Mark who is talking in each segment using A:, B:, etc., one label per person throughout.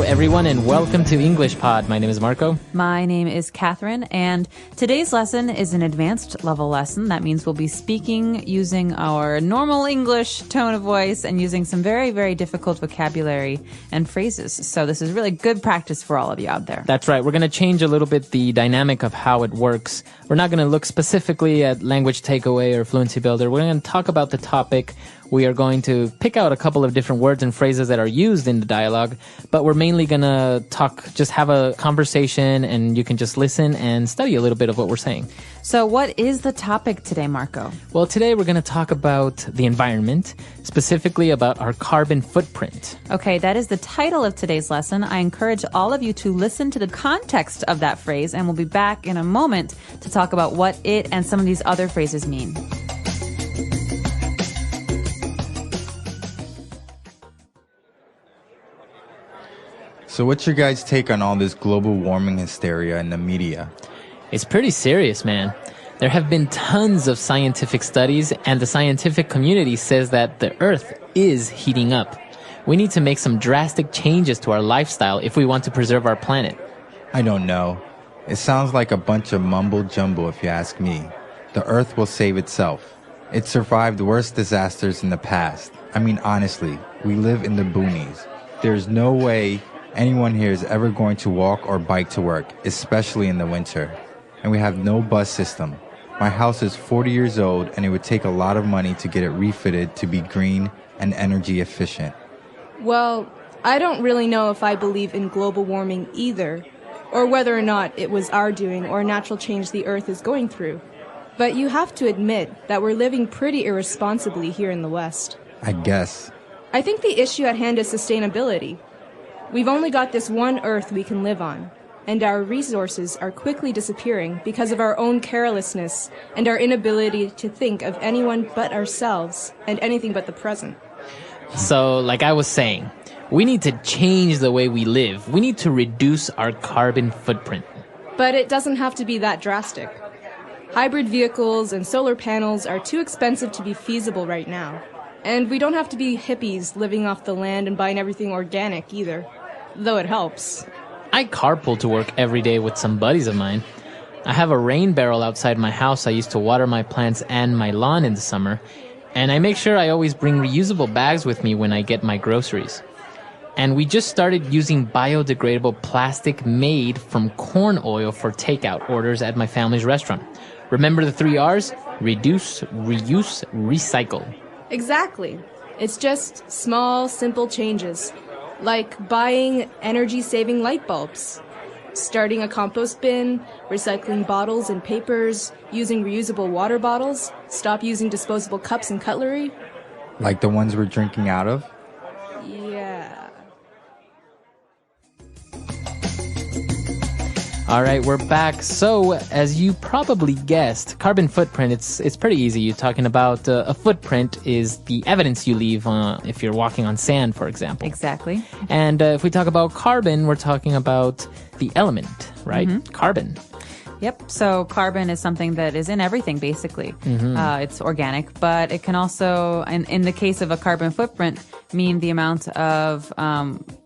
A: Hello, everyone, and welcome to EnglishPod. My name is Marco.
B: My name is Catherine, and today's lesson is an advanced level lesson. That means we'll be speaking using our normal English tone of voice and using some very, very difficult vocabulary and phrases. So this is really good practice for all of you out there.
A: That's right. We're going to change a little bit the dynamic of how it works. We're not going to look specifically at language takeaway or fluency builder. We're going to talk about the topic. We are going to pick out a couple of different words and phrases that are used in the dialogue, but we're mainly going to just have a conversation, and you can just listen and study a little bit of what we're saying.
B: So what is the topic today, Marco?
A: Well, today we're going to talk about the environment, specifically about our carbon footprint.
B: Okay, that is the title of today's lesson. I encourage all of you to listen to the context of that phrase, and we'll be back in a moment to talk about what it and some of these other phrases mean.
C: So what's your guys' take on all this global warming hysteria in the media?
A: It's pretty serious, man. There have been tons of scientific studies, and the scientific community says that the Earth is heating up. We need to make some drastic changes to our lifestyle if we want to preserve our planet.
C: I don't know. It sounds like a bunch of mumbo-jumbo if you ask me. The Earth will save itself. It survived worse disasters in the past. I mean, honestly, we live in the boonies. There's no way anyone here is ever going to walk or bike to work, especially in the winter. And we have no bus system. My house is 40 years old, and it would take a lot of money to get it refitted to be green and energy efficient.
D: Well, I don't really know if I believe in global warming either, or whether or not it was our doing or a natural change the Earth is going through. But you have to admit that we're living pretty irresponsibly here in the West.
C: I guess.
D: I think the issue at hand is sustainability. We've only got this one Earth we can live on, and our resources are quickly disappearing because of our own carelessness and our inability to think of anyone but ourselves and anything but the present.
A: So, like I was saying, we need to change the way we live. We need to reduce our carbon footprint.
D: But it doesn't have to be that drastic. Hybrid vehicles and solar panels are too expensive to be feasible right now. And we don't have to be hippies living off the land and buying everything organic either. Though it helps.
A: I carpool to work every day with some buddies of mine. I have a rain barrel outside my house I use to water my plants and my lawn in the summer. And I make sure I always bring reusable bags with me when I get my groceries. And we just started using biodegradable plastic made from corn oil for takeout orders at my family's restaurant. Remember the 3 R's? Reduce, reuse, recycle.
D: Exactly. It's just small, simple changes. Like buying energy-saving light bulbs, starting a compost bin, recycling bottles and papers, using reusable water bottles, stop using disposable cups and cutlery.
C: Like the ones we're drinking out of?
D: Yeah.
A: All right, we're back. So, as you probably guessed, carbon footprint, it's pretty easy. You're talking about a footprint is the evidence you leave if you're walking on sand, for example.
B: Exactly.
A: And if we talk about carbon, we're talking about the element, right?
B: Mm-hmm.
A: Carbon.
B: Yep. So carbon is something that is in everything, basically.
A: Mm-hmm.
B: It's organic, but it can also, in the case of a carbon footprint, mean the amount of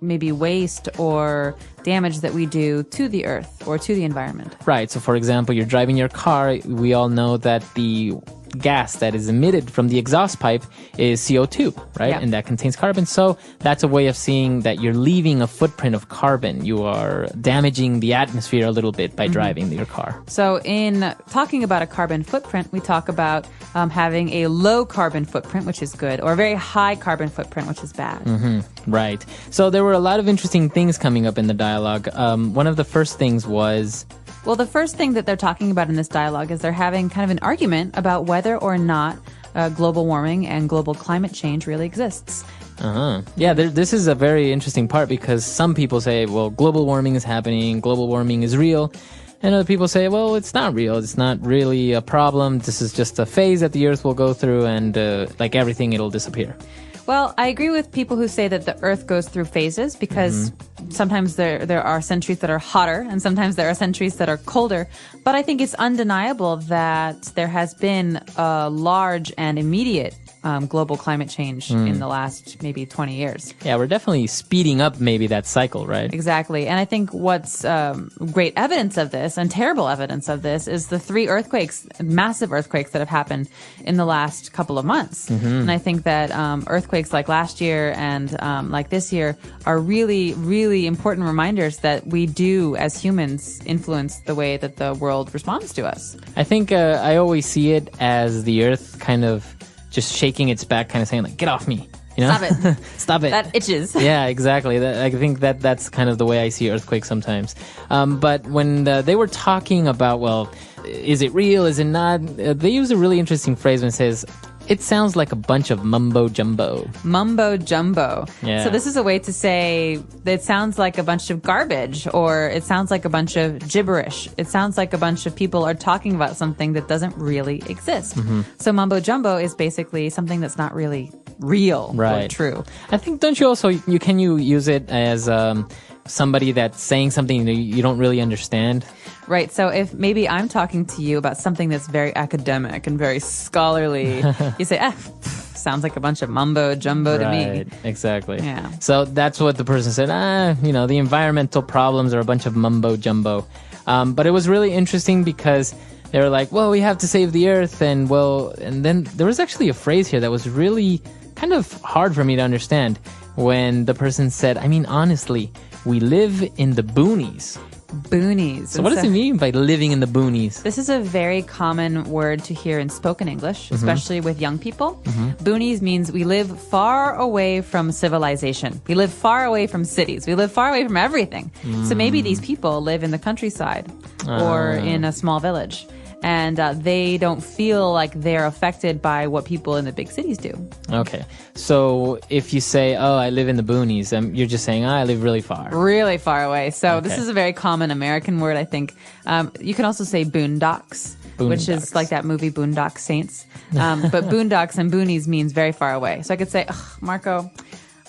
B: maybe waste or damage that we do to the earth or to the environment.
A: Right. So, for example, you're driving your car. We all know that the gas that is emitted from the exhaust pipe is CO2, right?
B: Yeah.
A: And that contains carbon. So that's a way of seeing that you're leaving a footprint of carbon. You are damaging the atmosphere a little bit by driving your car.
B: So in talking about a carbon footprint, we talk about having a low carbon footprint, which is good, or a very high carbon footprint, which is bad.
A: Mm-hmm. Right. So there were a lot of interesting things coming up in the dialogue. One of the first things was...
B: Well, the first thing that they're talking about in this dialogue is they're having kind of an argument about whether or not global warming and global climate change really exists.
A: Yeah, this is a very interesting part because some people say, well, global warming is happening, global warming is real. And other people say, well, it's not real. It's not really a problem. This is just a phase that the Earth will go through and like everything, it'll disappear.
B: Well, I agree with people who say that the Earth goes through phases because sometimes there are centuries that are hotter and sometimes there are centuries that are colder. But I think it's undeniable that there has been a large and immediate global climate change in the last maybe 20 years.
A: Yeah, we're definitely speeding up maybe that cycle, right?
B: Exactly. And I think what's great evidence of this and terrible evidence of this is the 3 earthquakes, massive earthquakes that have happened in the last couple of months. And I think that earthquakes like last year and like this year are really, really important reminders that we do, as humans, influence the way that the world responds to us.
A: I think I always see it as the earth kind of just shaking its back, kind of saying like, get off me. You know?
B: Stop it.
A: Stop it.
B: That itches.
A: Yeah, exactly. I think that's kind of the way I see earthquakes sometimes. But when they were talking about, well, is it real? Is it not? They use a really interesting phrase when it says, it sounds like a bunch of mumbo jumbo.
B: Mumbo jumbo.
A: Yeah.
B: So this is a way to say that it sounds like a bunch of garbage, or it sounds like a bunch of gibberish. It sounds like a bunch of people are talking about something that doesn't really exist. So mumbo jumbo is basically something that's not really real or true.
A: I think, don't you also, can you use it as somebody that's saying something that you don't really understand?
B: Right. So if maybe I'm talking to you about something that's very academic and very scholarly, you say, sounds like a bunch of mumbo jumbo to me.
A: Right, exactly.
B: Yeah.
A: So that's what the person said, the environmental problems are a bunch of mumbo jumbo. But it was really interesting because they were like, well, we have to save the earth. And then there was actually a phrase here that was really kind of hard for me to understand when the person said, I mean, honestly, we live in the boonies.
B: Boonies.
A: So what does it mean by living in the boonies?
B: This is a very common word to hear in spoken English, especially with young people. Boonies means we live far away from civilization. We live far away from cities. We live far away from everything. So maybe these people live in the countryside or in a small village. And they don't feel like they're affected by what people in the big cities do. Okay.
A: So if you say, oh, I live in the boonies, you're just saying, I live really far.
B: Really far away. So this is a very common American word, I think. You can also say boondocks, which is like that movie Boondock Saints. But boondocks and boonies means very far away. So I could say, Marco,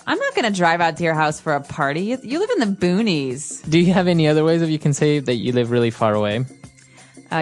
B: I'm not going to drive out to your house for a party. You live in the boonies.
A: Do you have any other ways that you can say that you live really far away?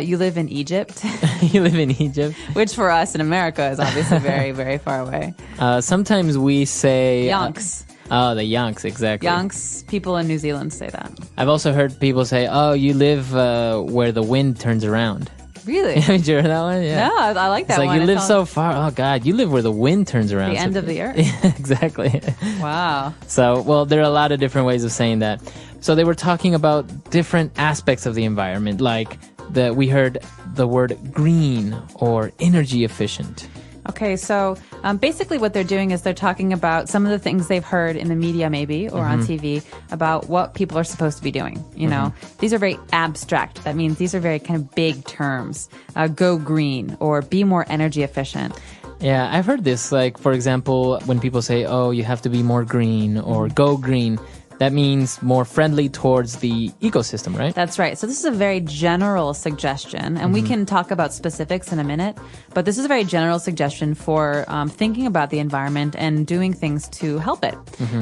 B: You live in Egypt.
A: You live in Egypt.
B: Which for us in America is obviously very, very far away.
A: Sometimes we say...
B: Yonks.
A: Oh, the yonks, exactly.
B: Yonks, people in New Zealand say that.
A: I've also heard people say, oh, you live where the wind turns around.
B: Really?
A: Haven't you heard that one? Yeah.
B: No, I like that
A: one. It's like
B: you
A: live so far. Oh, God, you live where the wind turns around.
B: The end of the earth.
A: Exactly.
B: Wow.
A: So, well, there are a lot of different ways of saying that. So they were talking about different aspects of the environment, like we heard the word green or energy efficient.
B: Okay, so basically what they're doing is they're talking about some of the things they've heard in the media maybe or on TV about what people are supposed to be doing. You know, these are very abstract. That means these are very kind of big terms. Go green or be more energy efficient.
A: Yeah, I've heard this. Like, for example, when people say, oh, you have to be more green or go green, that means more friendly towards the ecosystem, right?
B: That's right. So this is a very general suggestion, and we can talk about specifics in a minute, but this is a very general suggestion for thinking about the environment and doing things to help it.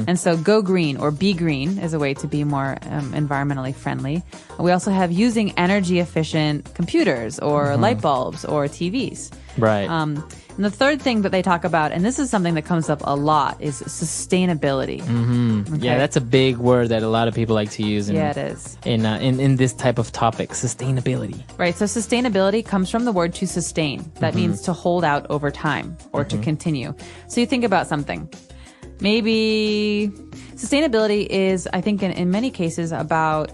B: And so go green or be green is a way to be more environmentally friendly. We also have using energy efficient computers or light bulbs or TVs.
A: Right.
B: And the third thing that they talk about, and this is something that comes up a lot, is sustainability. Okay.
A: Yeah, that's a big word that a lot of people like to use.
B: It is.
A: In this type of topic, sustainability.
B: Right, so sustainability comes from the word to sustain. That means to hold out over time or to continue. So you think about something. Maybe sustainability is, I think, in many cases about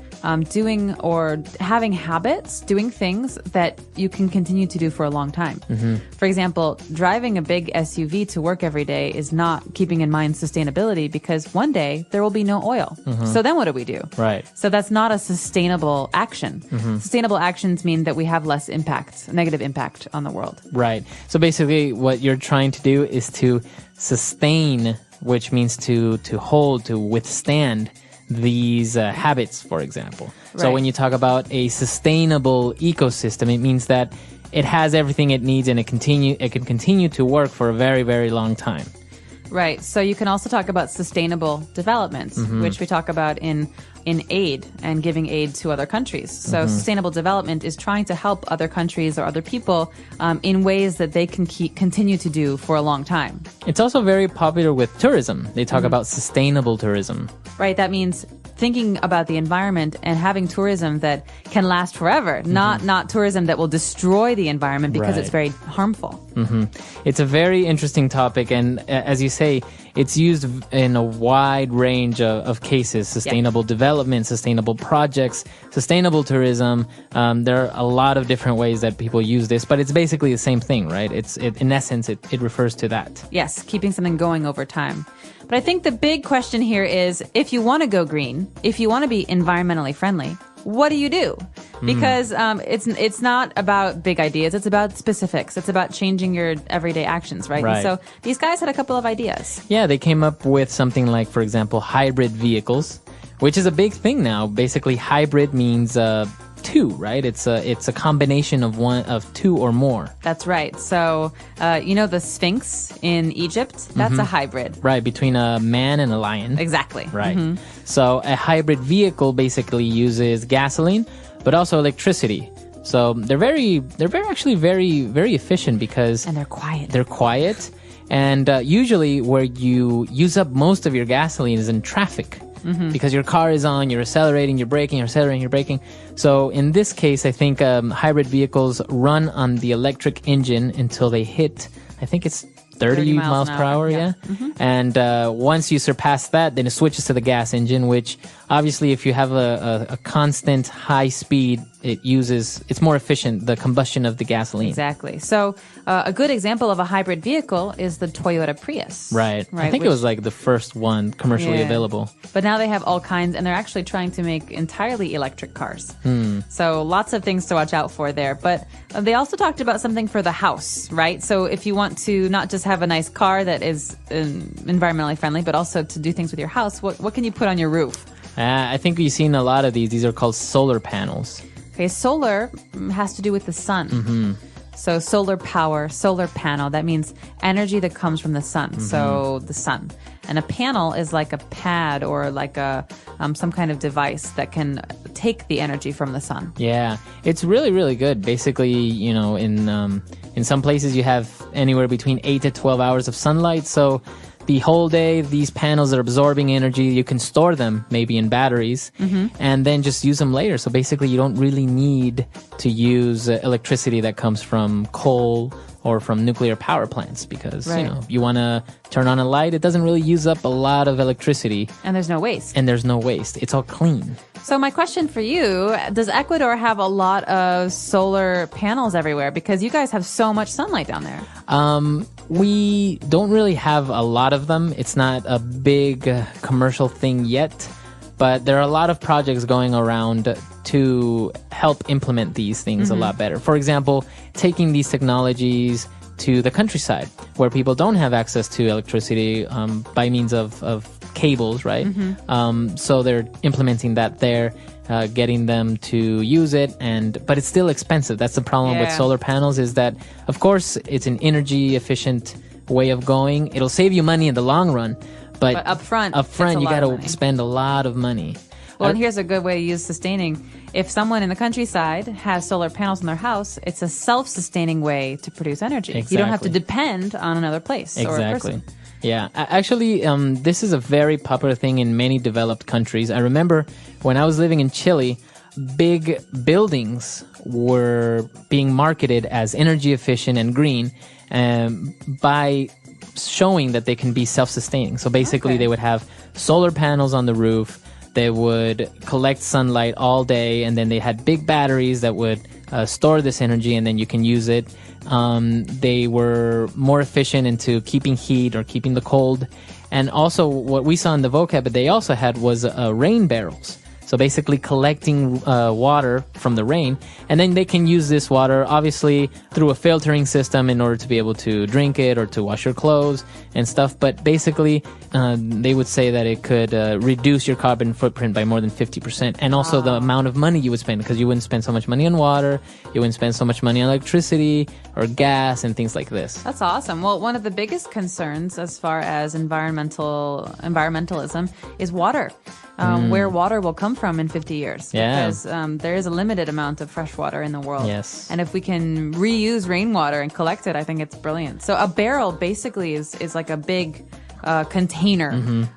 B: doing or having habits, doing things that you can continue to do for a long time. For example, driving a big SUV to work every day is not keeping in mind sustainability because one day there will be no oil. So then what do we do?
A: Right.
B: So that's not a sustainable action. Sustainable actions mean that we have less impact, negative impact on the world.
A: Right. So basically what you're trying to do is to sustain, which means to hold, to withstand these habits, for example.
B: Right.
A: So when you talk about a sustainable ecosystem, it means that it has everything it needs and it can continue to work for a very, very long time.
B: Right. So you can also talk about sustainable development, which we talk about in in aid and giving aid to other countries. So sustainable development is trying to help other countries or other people in ways that they can continue to do for a long time.
A: It's also very popular with tourism. They talk about sustainable tourism.
B: Right? That means thinking about the environment and having tourism that can last forever, not tourism that will destroy the environment because it's very harmful.
A: It's a very interesting topic, and as you say, it's used in a wide range of cases: sustainable development, sustainable projects, sustainable tourism. There are a lot of different ways that people use this, but it's basically the same thing, right? In essence, it refers to that.
B: Yes, keeping something going over time. But I think the big question here is, if you want to go green, if you want to be environmentally friendly, what do you do? Because it's not about big ideas. It's about specifics. It's about changing your everyday actions, right? And so these guys had a couple of ideas.
A: Yeah, they came up with something like, for example, hybrid vehicles, which is a big thing now. Basically, hybrid means two, right? It's a combination of two or more.
B: That's right. So, the Sphinx in Egypt, that's a hybrid.
A: Right, between a man and a lion.
B: Exactly.
A: Right. So a hybrid vehicle basically uses gasoline, but also electricity. So they're actually very, very efficient because...
B: And they're quiet.
A: They're quiet. And usually where you use up most of your gasoline is in traffic. Because your car is on, you're accelerating, you're braking, you're accelerating, you're braking. So in this case, I think hybrid vehicles run on the electric engine until they hit, I think it's 30 miles per hour, yeah. And once you surpass that, then it switches to the gas engine, which obviously if you have a constant high speed, it's more efficient, the combustion of the gasoline.
B: Exactly. So a good example of a hybrid vehicle is the Toyota Prius.
A: Right. I think it was like the first one commercially available.
B: But now they have all kinds, and they're actually trying to make entirely electric cars. So lots of things to watch out for there. But they also talked about something for the house, right? So if you want to not just have a nice car that is environmentally friendly, but also to do things with your house, what can you put on your roof?
A: I think we've seen a lot of these. These are called solar panels.
B: Okay, solar has to do with the sun. So solar power, solar panel, that means energy that comes from the sun. So the sun. And a panel is like a pad or like a some kind of device that can take the energy from the sun.
A: Yeah, it's really, really good. Basically, in some places you have anywhere between 8 to 12 hours of sunlight. So the whole day, these panels are absorbing energy. You can store them maybe in batteries and then just use them later. So basically, you don't really need to use electricity that comes from coal or from nuclear power plants because, you want to turn on a light. It doesn't really use up a lot of electricity.
B: And there's no waste.
A: It's all clean.
B: So my question for you, does Ecuador have a lot of solar panels everywhere? Because you guys have so much sunlight down there.
A: We don't really have a lot of them. It's not a big commercial thing yet, but there are a lot of projects going around to help implement these things a lot better. For example, taking these technologies to the countryside where people don't have access to electricity by means of cables, right? So they're implementing that there, getting them to use it, but it's still expensive. That's the problem with solar panels is that, of course, it's an energy efficient way of going. It'll save you money in the long run, but up front you got to spend a lot of money.
B: Well, and here's a good way to use sustaining. If someone in the countryside has solar panels in their house, it's a self-sustaining way to produce energy.
A: Exactly.
B: You don't have to depend on another place or a person.
A: Yeah, actually, this is a very popular thing in many developed countries. I remember when I was living in Chile, big buildings were being marketed as energy efficient and green by showing that they can be self-sustaining. So basically, they would have solar panels on the roof. They would collect sunlight all day, and then they had big batteries that would store this energy, and then you can use it. They were more efficient into keeping heat or keeping the cold. And also what we saw in the vocab that they also had was rain barrels. So basically collecting water from the rain. And then they can use this water, obviously, through a filtering system in order to be able to drink it or to wash your clothes and stuff. But basically, they would say that it could reduce your carbon footprint by more than 50%. And also the amount of money you would spend, because you wouldn't spend so much money on water, you wouldn't spend so much money on electricity or gas and things like this.
B: That's awesome. Well, one of the biggest concerns as far as environmentalism is water. Where water will come from in 50 years.
A: Yeah.
B: Because there is a limited amount of fresh water in the world.
A: Yes.
B: And if we can reuse rainwater and collect it, I think it's brilliant. So a barrel basically is like a big container.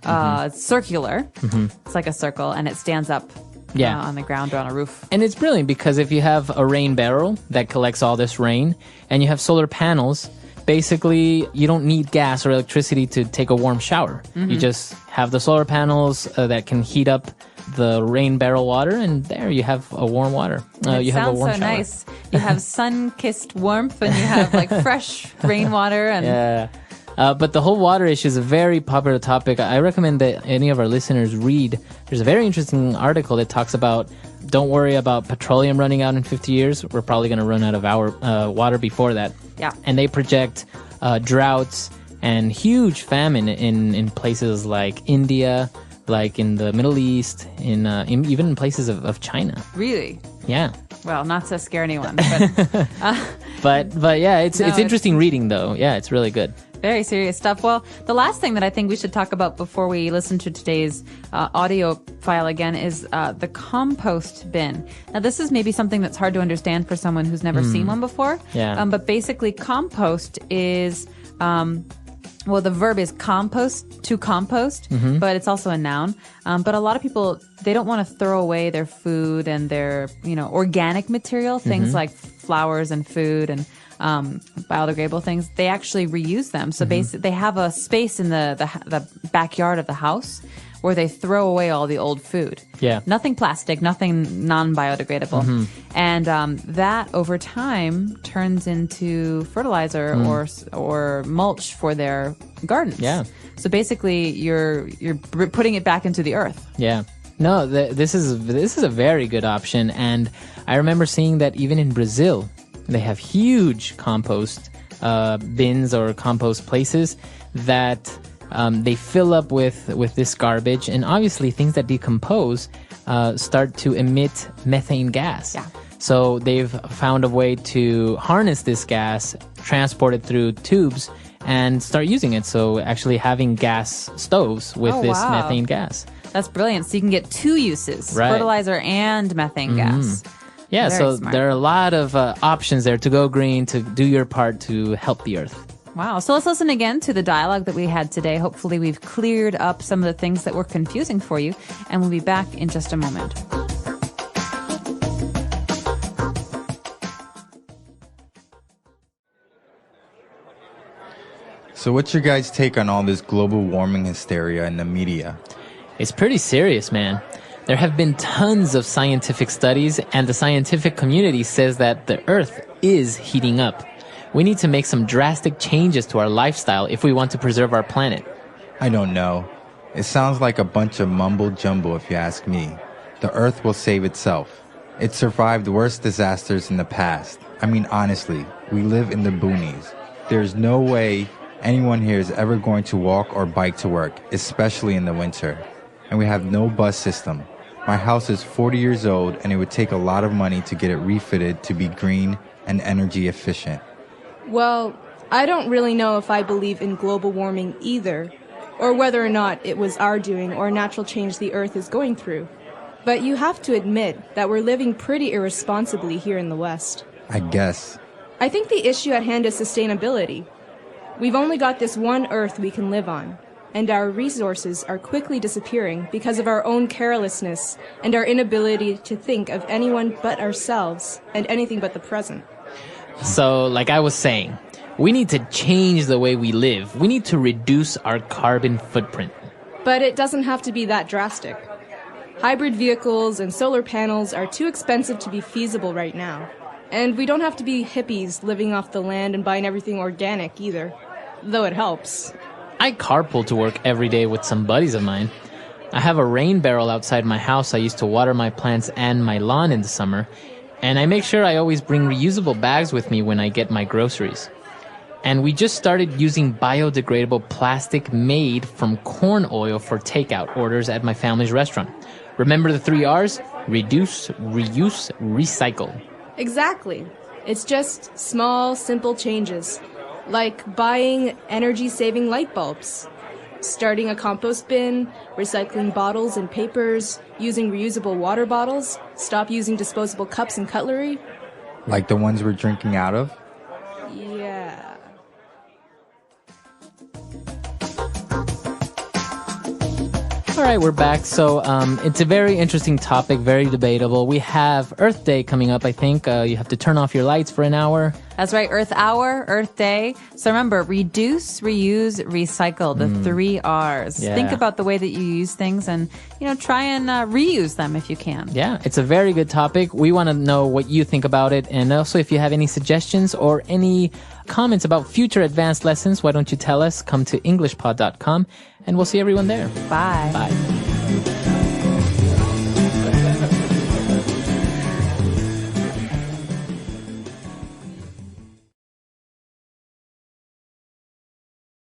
B: It's circular. It's like a circle, and it stands up on the ground or on a roof.
A: And it's brilliant because if you have a rain barrel that collects all this rain and you have solar panels, basically you don't need gas or electricity to take a warm shower. You just have the solar panels that can heat up the rain barrel water, and there you have a warm water. You have a warm
B: sounds so
A: shower.
B: nice. You have sun-kissed warmth, and you have like fresh rainwater. And
A: Yeah. But the whole water issue is a very popular topic. I recommend that any of our listeners read. There's a very interesting article that talks about, don't worry about petroleum running out in 50 years. We're probably going to run out of our water before that.
B: Yeah.
A: And they project droughts and huge famine in places like India, like in the Middle East, even in places of China.
B: Really?
A: Yeah.
B: Well, not to scare anyone, but
A: But yeah, it's
B: No,
A: interesting reading though. Yeah, it's really good.
B: very serious stuff. Well, the last thing that I think we should talk about before we listen to today's audio file again is the compost bin. Now, this is maybe something that's hard to understand for someone who's never seen one before.
A: Yeah.
B: But basically, compost is... well, the verb is to compost, but it's also a noun. But a lot of people, they don't want to throw away their food and their, organic material, things like flowers and food and biodegradable things. They actually reuse them. So basically, they have a space in the backyard of the house where they throw away all the old food.
A: Yeah.
B: Nothing plastic, nothing non-biodegradable. And that over time turns into fertilizer or mulch for their gardens.
A: Yeah.
B: So basically you're putting it back into the earth.
A: Yeah. No, this is a very good option. And I remember seeing that even in Brazil, they have huge compost bins or compost places that they fill up with this garbage, and obviously things that decompose start to emit methane gas.
B: Yeah.
A: So they've found a way to harness this gas, transport it through tubes, and start using it. So actually having gas stoves with this
B: wow.
A: methane gas.
B: That's brilliant. So you can get two uses,
A: Right.
B: fertilizer and methane gas.
A: Yeah,
B: Very
A: so
B: smart.
A: there are a lot of options there to go green, to do your part to help the earth.
B: Wow. So let's listen again to the dialogue that we had today. Hopefully we've cleared up some of the things that were confusing for you, and we'll be back in just a moment.
C: So what's your guys' take on all this global warming hysteria in the media?
A: It's pretty serious, man. There have been tons of scientific studies, and the scientific community says that the Earth is heating up. We need to make some drastic changes to our lifestyle if we want to preserve our planet.
C: I don't know. It sounds like a bunch of mumble jumble if you ask me. The Earth will save itself. It survived worse disasters in the past. I mean, honestly, we live in the boonies. There's no way anyone here is ever going to walk or bike to work, especially in the winter. And we have no bus system. My house is 40 years old, and it would take a lot of money to get it refitted to be green and energy efficient.
D: Well, I don't really know if I believe in global warming either, or whether or not it was our doing or a natural change the Earth is going through. But you have to admit that we're living pretty irresponsibly here in the West.
C: I guess.
D: I think the issue at hand is sustainability. We've only got this one Earth we can live on, and our resources are quickly disappearing because of our own carelessness and our inability to think of anyone but ourselves and anything but the present.
A: So, like I was saying, we need to change the way we live. We need to reduce our carbon footprint.
D: But it doesn't have to be that drastic. Hybrid vehicles and solar panels are too expensive to be feasible right now. And we don't have to be hippies living off the land and buying everything organic either, though it helps.
A: I carpool to work every day with some buddies of mine. I have a rain barrel outside my house I use to water my plants and my lawn in the summer, and I make sure I always bring reusable bags with me when I get my groceries. And we just started using biodegradable plastic made from corn oil for takeout orders at my family's restaurant. Remember the 3 R's? Reduce, reuse, recycle.
D: Exactly. It's just small, simple changes, like buying energy-saving light bulbs, starting a compost bin, recycling bottles and papers, using reusable water bottles, stop using disposable cups and cutlery.
C: Like the ones we're drinking out of?
D: Yeah.
A: All right, we're back. So it's a very interesting topic, very debatable. We have Earth Day coming up, I think. You have to turn off your lights for an hour.
B: That's right. Earth Hour, Earth Day. So remember, reduce, reuse, recycle, the 3 R's.
A: Yeah.
B: Think about the way that you use things and, try and reuse them if you can.
A: Yeah, it's a very good topic. We want to know what you think about it. And also, if you have any suggestions or any comments about future advanced lessons, why don't you tell us? Come to EnglishPod.com and we'll see everyone there.
B: Bye.
A: Bye.